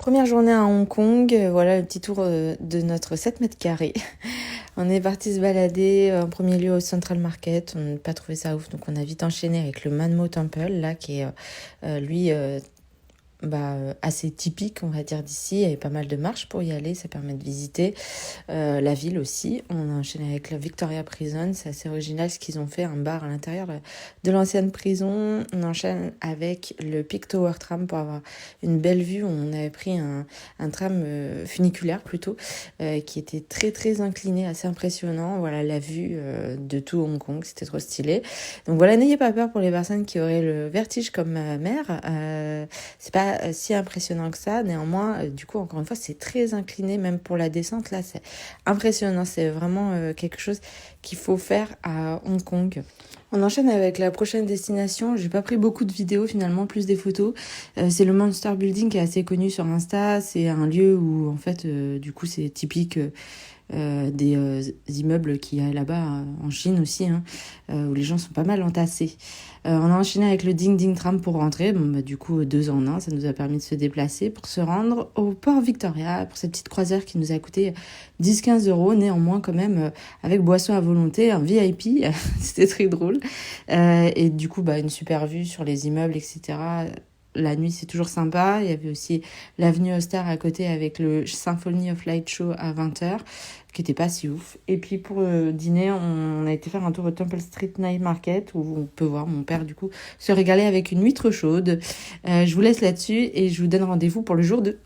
Première journée à Hong Kong, voilà le petit tour de notre 7 mètres carrés. On est parti se balader en premier lieu au Central Market, on n'a pas trouvé ça ouf, donc on a vite enchaîné avec le Manmo Temple, là qui est lui assez typique, on va dire, d'ici. Il y avait pas mal de marches pour y aller, ça permet de visiter la ville aussi. On a enchaîné avec la Victoria Prison, c'est assez original ce qu'ils ont fait, un bar à l'intérieur de l'ancienne prison. On enchaîne avec le Peak Tower Tram pour avoir une belle vue. On avait pris un tram funiculaire plutôt, qui était très très incliné, assez impressionnant. Voilà la vue de tout Hong Kong, c'était trop stylé. Donc voilà, n'ayez pas peur pour les personnes qui auraient le vertige comme ma mère. C'est pas si impressionnant que ça. Néanmoins, du coup, encore une fois, c'est très incliné, même pour la descente. Là, c'est impressionnant. C'est vraiment quelque chose qu'il faut faire à Hong Kong. On enchaîne avec la prochaine destination. J'ai pas pris beaucoup de vidéos finalement, plus des photos. C'est le Monster Building qui est assez connu sur Insta. C'est un lieu où en fait, du coup, c'est typique des immeubles qu'il y a là-bas en Chine aussi, où les gens sont pas mal entassés. On a enchaîné avec le Ding Ding Tram pour rentrer. Du coup, 2 en 1, ça nous a permis de se déplacer pour se rendre au Port Victoria pour cette petite croisière qui nous a coûté 10-15 euros. Néanmoins, quand même, avec boisson à volonté, un VIP, c'était très drôle. Et du coup, une super vue sur les immeubles, etc. La nuit, c'est toujours sympa. Il y avait aussi l'avenue Auster à côté avec le Symphony of Light Show à 20h, qui était pas si ouf. Et puis pour dîner, on a été faire un tour au Temple Street Night Market, où on peut voir mon père, du coup, se régaler avec une huître chaude. Je vous laisse là-dessus et je vous donne rendez-vous pour le jour 2.